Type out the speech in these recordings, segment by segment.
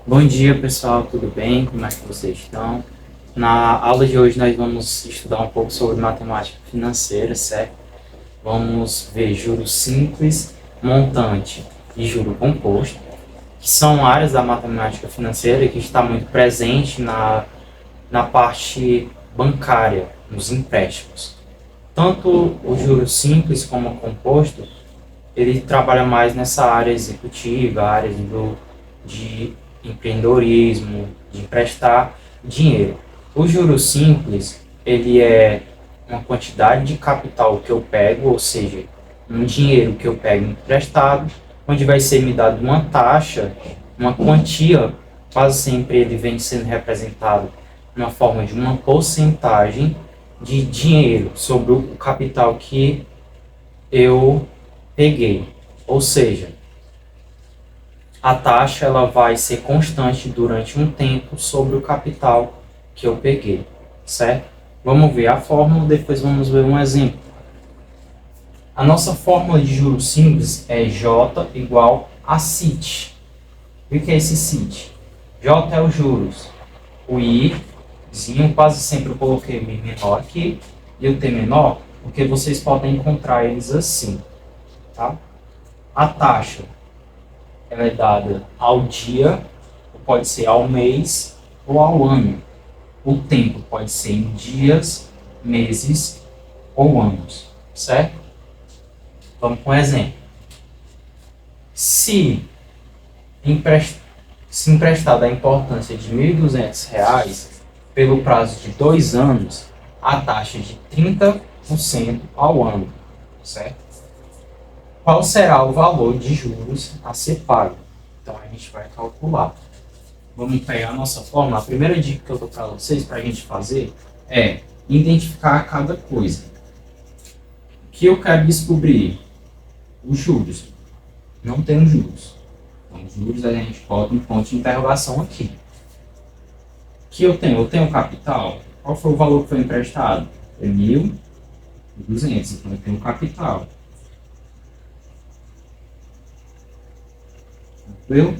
Bom dia, pessoal, tudo bem? Como é que vocês estão? Na aula de hoje nós vamos estudar um pouco sobre matemática financeira, certo? Vamos ver juros simples, montante e juro composto, que são áreas da matemática financeira que está muito presente na parte bancária, nos empréstimos. Tanto o juro simples como o composto, ele trabalha mais nessa área executiva, área de empreendedorismo, de emprestar dinheiro. O juro simples, ele é uma quantidade de capital que eu pego, ou seja, um dinheiro que eu pego emprestado, onde vai ser me dado uma taxa, uma quantia, quase sempre ele vem sendo representado na forma de uma porcentagem de dinheiro sobre o capital que eu peguei. Ou seja, a taxa ela vai ser constante durante um tempo sobre o capital que eu peguei, certo? Vamos ver a fórmula, depois vamos ver um exemplo. A nossa fórmula de juros simples é J igual a CIT. E o que é esse CIT? J é os juros. O Izinho, quase sempre eu coloquei o I menor aqui, e o T menor, porque vocês podem encontrar eles assim, tá? A taxa ela é dada ao dia, ou pode ser ao mês ou ao ano. O tempo pode ser em dias, meses ou anos, certo? Vamos com um exemplo. Se, se emprestada a importância de R$ 1.200 pelo prazo de 2 anos, a taxa de 30% ao ano, certo? Qual será o valor de juros a ser pago? Então a gente vai calcular. Vamos pegar a nossa fórmula. A primeira dica que eu dou para vocês, para a gente fazer, é identificar cada coisa. O que eu quero descobrir? Os juros. Não tem juros. Então, os juros a gente bota um ponto de interrogação aqui. O que eu tenho? Eu tenho capital. Qual foi o valor que foi emprestado? É 1.200. Então eu tenho capital. Tranquilo?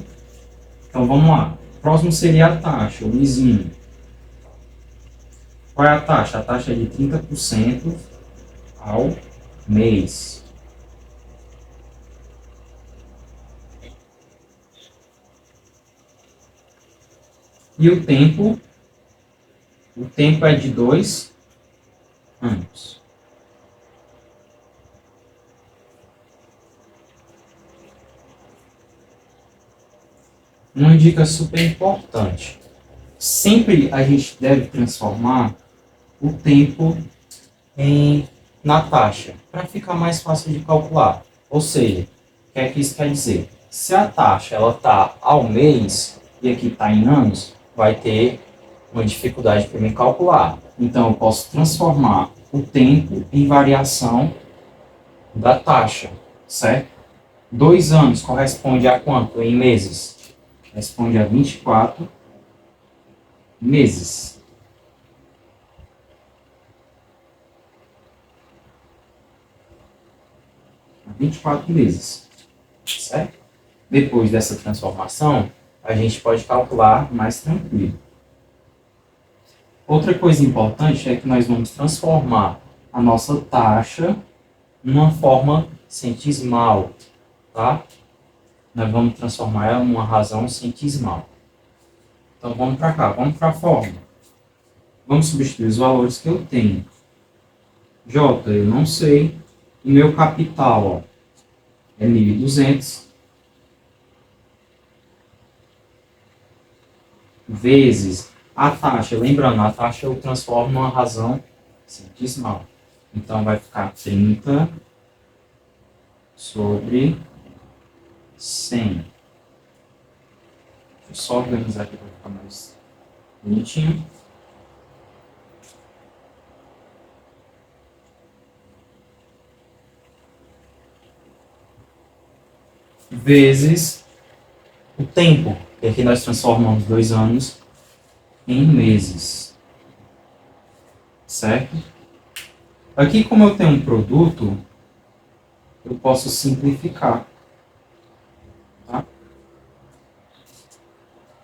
Então vamos lá. Próximo seria a taxa, o ISINho. Qual é a taxa? A taxa é de 30% ao mês. E o tempo? O tempo é de 2 anos. Uma dica super importante. Sempre a gente deve transformar o tempo na taxa, para ficar mais fácil de calcular. Ou seja, o que é que isso quer dizer? Se a taxa está ao mês e aqui está em anos, vai ter uma dificuldade para me calcular. Então, eu posso transformar o tempo em variação da taxa, certo? 2 anos corresponde a quanto em meses? Corresponde a 24 meses. 24 meses, certo? Depois dessa transformação, a gente pode calcular mais tranquilo. Outra coisa importante é que nós vamos transformar a nossa taxa numa forma centesimal, tá? Nós vamos transformar ela numa razão centesimal. Então vamos para cá, vamos para a fórmula. Vamos substituir os valores que eu tenho. J eu não sei, e meu capital, ó, é 1.200 vezes a taxa. Lembrando, a taxa eu transformo numa razão centesimal. Então vai ficar 30 sobre 100. Deixa eu só organizar aqui para ficar mais bonitinho. Vezes o tempo, que aqui nós transformamos 2 anos em meses, certo? Aqui, como eu tenho um produto, eu posso simplificar, tá?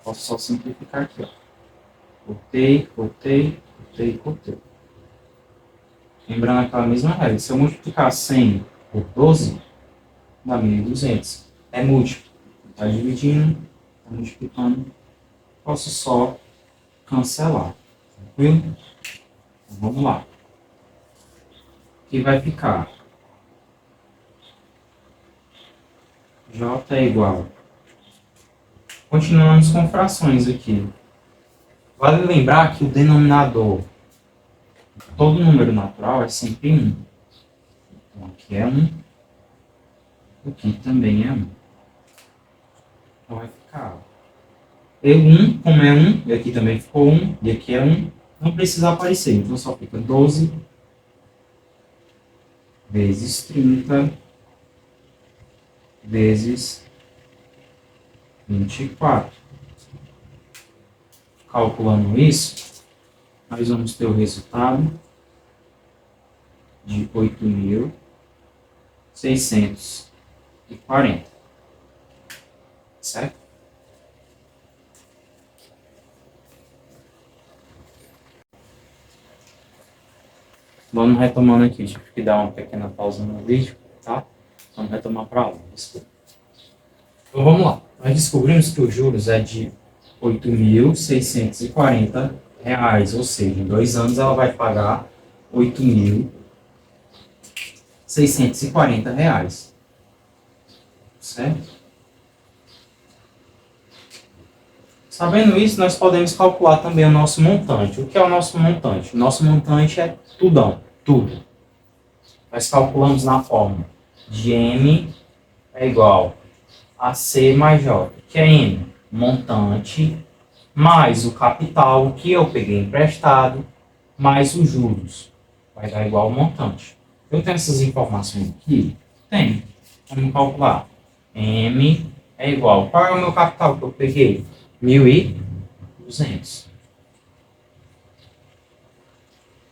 Posso só simplificar aqui, ó. Cortei, cortei, cortei, cortei. Lembrando aquela mesma regra. Se eu multiplicar 100 por 12, dá 1.200. É múltiplo. Está dividindo, está multiplicando. Posso só cancelar. Tranquilo? Então, vamos lá. Aqui vai ficar J é igual. Continuamos com frações aqui. Vale lembrar que o denominador, todo número natural é sempre 1. Então aqui é 1. Aqui também é 1. Então vai ficar E1, como é 1, e aqui também ficou 1, e aqui é 1, não precisa aparecer. Então só fica 12 vezes 30 vezes 24. Calculando isso, nós vamos ter o resultado de 8.640. Certo? Vamos retomando aqui. Tive que dar uma pequena pausa no vídeo, tá? Vamos retomar para a aula. Desculpa. Então vamos lá. Nós descobrimos que os juros é de R$ 8.640, ou seja, em 2 anos ela vai pagar R$ 8.640. Certo? Sabendo isso, nós podemos calcular também o nosso montante. O que é o nosso montante? O nosso montante é tudão, tudo. Nós calculamos na fórmula de M é igual a C mais J, que é M, montante, mais o capital que eu peguei emprestado, mais os juros. Vai dar igual ao montante. Eu tenho essas informações aqui? Tenho. Vamos calcular. M é igual. Qual é o meu capital que eu peguei? 1.200.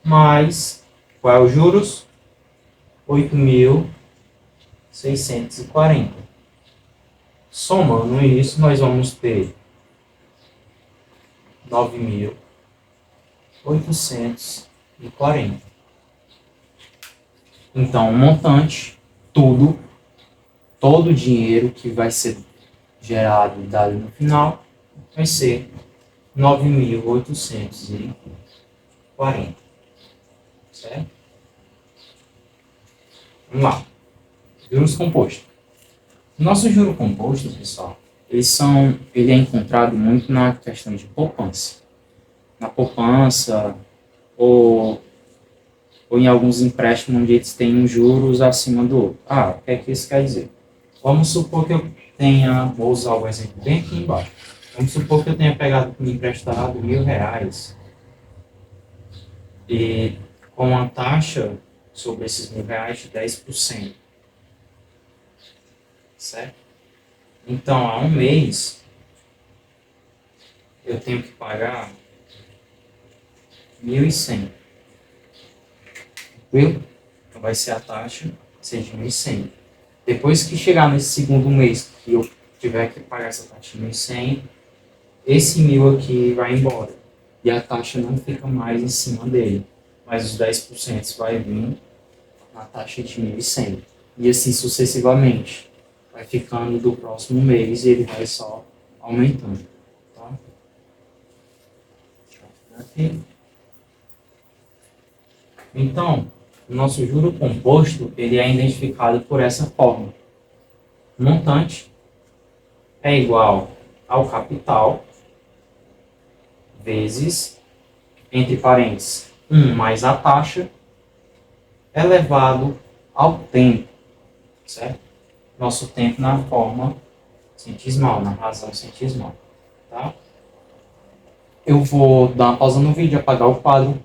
Mais, qual é os juros? 8.640. Somando isso, nós vamos ter 9.840. Então, o montante, todo o dinheiro que vai ser gerado e dado no final, vai ser 9.840. Certo? Vamos lá. Juros compostos. O nosso juro composto, pessoal, ele é encontrado muito na questão de poupança. Na poupança ou em alguns empréstimos onde eles têm juros acima do outro. O que é que isso quer dizer? Vamos supor que eu tenha, vou usar o exemplo bem aqui embaixo. Vamos supor que eu tenha pegado me emprestado R$ 1.000 e com a taxa sobre esses R$ 1.000 de 10%. Certo? Então, há um mês, eu tenho que pagar 1.100. Tranquilo? Então, vai ser a taxa, seja 1.100. Depois que chegar nesse segundo mês, que eu tiver que pagar essa taxa de 1.100, esse 1.000 aqui vai embora. E a taxa não fica mais em cima dele. Mas os 10% vai vir na taxa de 1.100. E assim sucessivamente. Vai ficando do próximo mês e ele vai só aumentando. Tá? Deixa eu pegar aqui. Então, o nosso juro composto ele é identificado por essa forma. O montante é igual ao capital vezes, entre parênteses, 1 mais a taxa, elevado ao tempo. Certo? Nosso tempo na forma centesimal, na razão centesimal. Tá? Eu vou dar uma pausa no vídeo, apagar o quadro,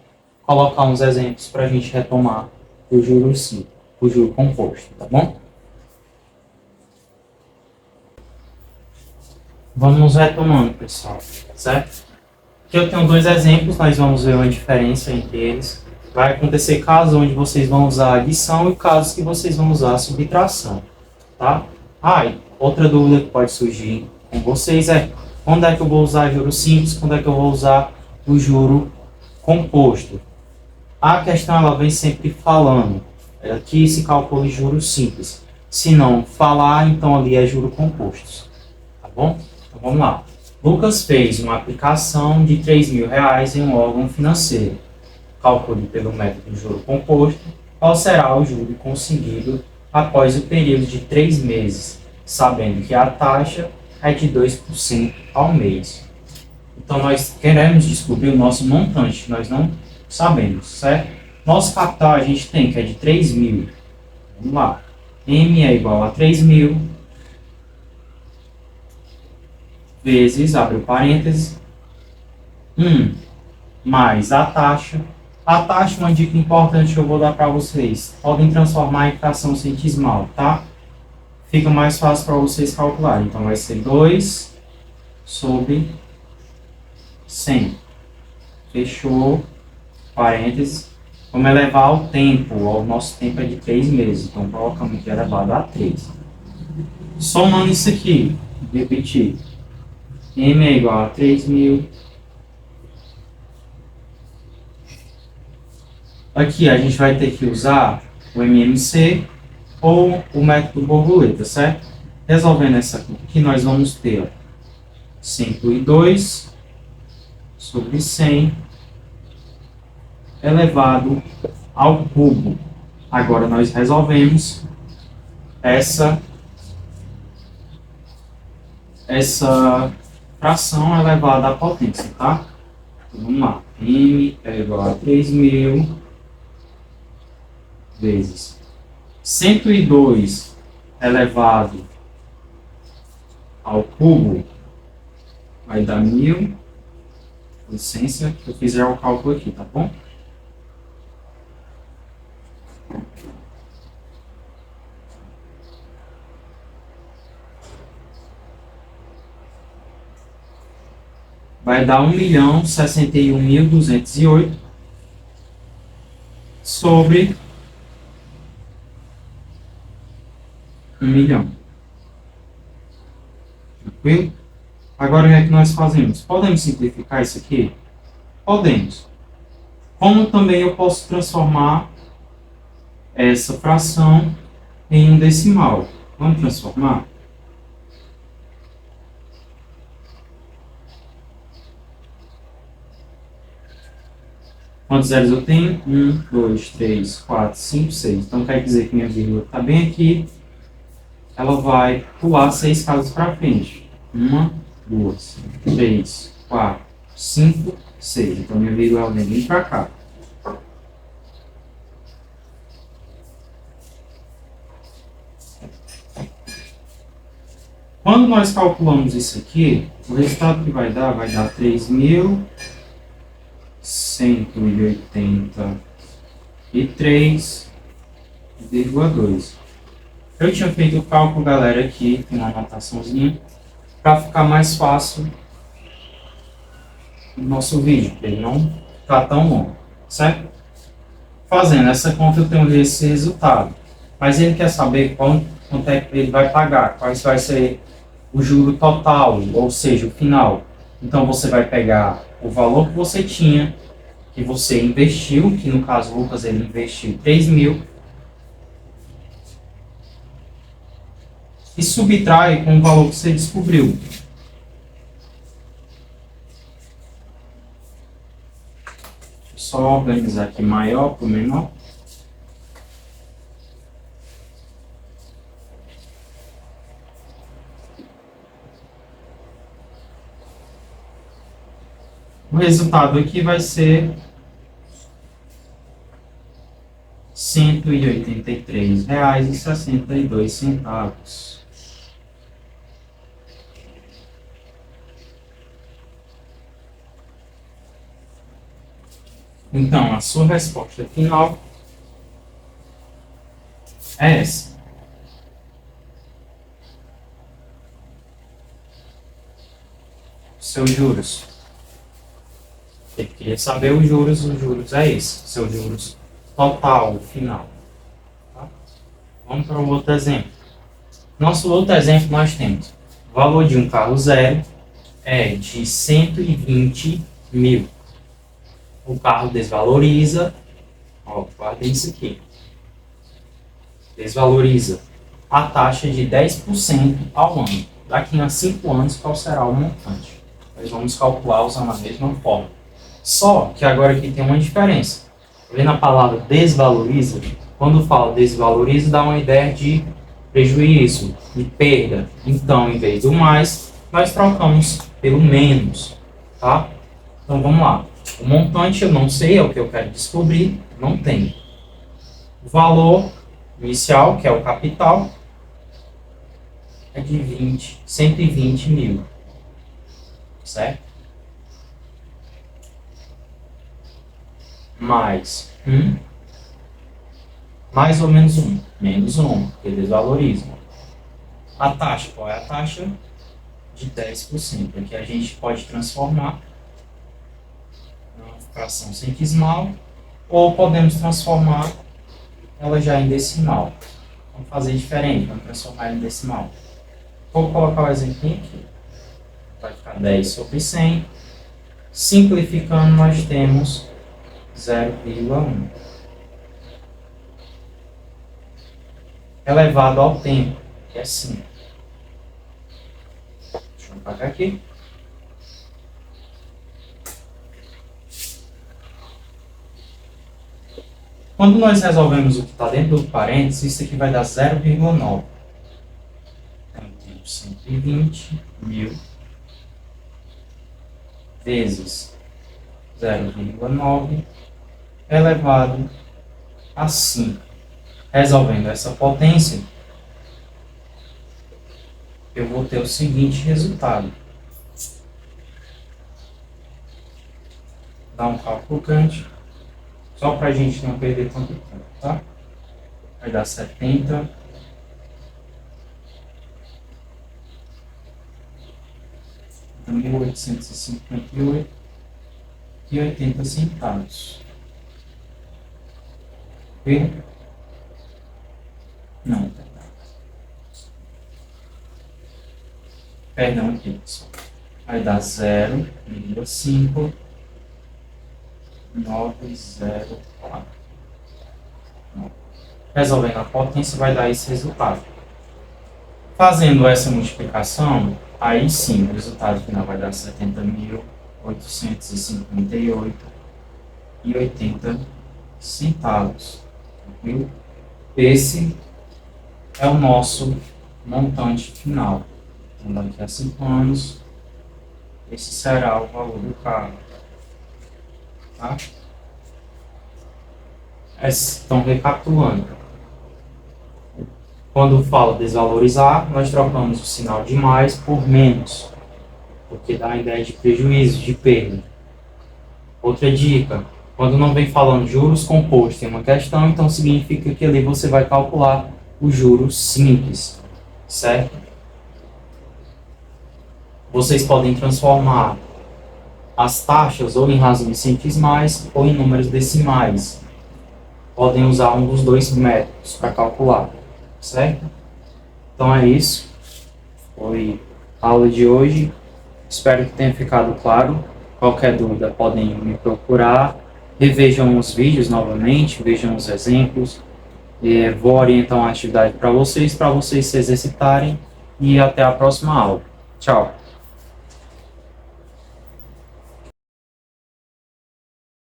colocar uns exemplos para a gente retomar o juro simples, o juro composto, tá bom? Vamos retomando, pessoal, certo? Aqui eu tenho 2 exemplos, nós vamos ver uma diferença entre eles. Vai acontecer casos onde vocês vão usar adição e casos que vocês vão usar subtração. Tá? E outra dúvida que pode surgir com vocês é Quando é que eu vou usar juro simples? Quando é que eu vou usar o juro composto? A questão ela vem sempre falando. Aqui se calcula juro simples. Se não falar, então ali é juro composto. Tá bom? Então vamos lá. Lucas fez uma aplicação de R$ 3.000 em um órgão financeiro. Calcule pelo método juro composto qual será o juro conseguido após o período de 3 meses, sabendo que a taxa é de 2% ao mês. Então, nós queremos descobrir o nosso montante, que nós não sabemos, certo? Nosso capital a gente tem, que é de 3.000. Vamos lá. M é igual a 3.000 vezes, abre o parênteses, 1 mais a taxa. A taxa, uma dica importante que eu vou dar para vocês. Podem transformar em fração centesimal, tá? Fica mais fácil para vocês calcularem. Então, vai ser 2 sobre 100. Fechou. Parênteses. Vamos elevar o tempo. O nosso tempo é de 3 meses. Então, colocamos aqui elevado a 3. Somando isso aqui, repetir. M é igual a 3.000. Aqui a gente vai ter que usar o MMC ou o método borboleta, certo? Resolvendo essa conta aqui, nós vamos ter 102 sobre 100 elevado ao cubo. Agora nós resolvemos essa fração elevada à potência, tá? Então, vamos lá. M é igual a 3.000 vezes 102 elevado ao cubo vai dar 1.000. Licença, que eu fizer o cálculo aqui, tá bom? Vai dar 1.061.208 sobre 1 milhão. Tranquilo? Agora o que é que nós fazemos? Podemos simplificar isso aqui? Podemos. Como também eu posso transformar essa fração em um decimal? Vamos transformar? Quantos zeros eu tenho? 1, 2, 3, 4, 5, 6. Então quer dizer que minha vírgula está bem aqui. Ela vai pular 6 casas para frente. 1, 2, 3, 4, 5, 6. Então minha vírgula vem bem para cá. Quando nós calculamos isso aqui, o resultado que vai dar 3.183,2. Eu tinha feito o cálculo, galera, aqui, tem uma anotaçãozinha, para ficar mais fácil o nosso vídeo, para ele não ficar tão longo, certo? Fazendo essa conta, eu tenho esse resultado. Mas ele quer saber quanto é que ele vai pagar, qual vai ser o juro total, ou seja, o final. Então, você vai pegar o valor que você tinha, que você investiu, que no caso o Lucas ele investiu 3.000, e subtrai com o valor que você descobriu. Deixa eu só organizar aqui maior para o menor. O resultado aqui vai ser R$ 183,62. Então, a sua resposta final é essa. Seus juros. Você queria saber os juros é esse. Seus juros total, final. Tá? Vamos para o outro exemplo. Nosso outro exemplo nós temos valor de um carro zero, é de 120 mil. O carro desvaloriza, ó, guardem isso aqui, desvaloriza a taxa de 10% ao ano. Daqui a 5 anos, qual será o montante? Nós vamos calcular usando a mesma forma. Só que agora aqui tem uma diferença. Vendo a palavra desvaloriza, quando fala desvaloriza, dá uma ideia de prejuízo, de perda. Então, em vez do mais, nós trocamos pelo menos, tá? Então, vamos lá. O montante eu não sei, é o que eu quero descobrir, não tem. O valor inicial, que é o capital, é de 120 mil, certo? Mais mais ou menos menos porque desvaloriza. A taxa, qual é a taxa? De 10%, aqui a gente pode transformar uma fração centesimal, ou podemos transformar ela já em decimal. Vamos fazer diferente, vamos transformar em decimal. Vou colocar o exemplo aqui. Vai ficar 10 sobre 100. Simplificando, nós temos 0,1. Elevado ao tempo, que é 5. Deixa eu apagar aqui. Quando nós resolvemos o que está dentro do parênteses, isso aqui vai dar 0,9. Então, temos 120 mil vezes 0,9 elevado a 5. Resolvendo essa potência, eu vou ter o seguinte resultado. Dá um cálculo Kant, só para a gente não perder tanto tempo, tá? Vai dar 70 1.858,80 centavos. E não, perdão aqui, pessoal. Vai dar 0,5904. Resolvendo a potência, vai dar esse resultado. Fazendo essa multiplicação, aí sim, o resultado final vai dar 70.858,80 centavos. Tranquilo? Esse é o nosso montante final. Então, daqui a 5 anos, esse será o valor do carro. Tá? Então, recapitulando. Quando falo desvalorizar, nós trocamos o sinal de mais por menos, porque dá a ideia de prejuízo, de perda. Outra dica, quando não vem falando juros compostos em uma questão, então significa que ali você vai calcular os juros simples, certo? Vocês podem transformar as taxas ou em razões centesimais ou em números decimais. Podem usar um dos dois métodos para calcular, certo? Então é isso. Foi a aula de hoje. Espero que tenha ficado claro. Qualquer dúvida podem me procurar. Revejam os vídeos novamente, vejam os exemplos. Vou orientar uma atividade para vocês se exercitarem. E até a próxima aula. Tchau!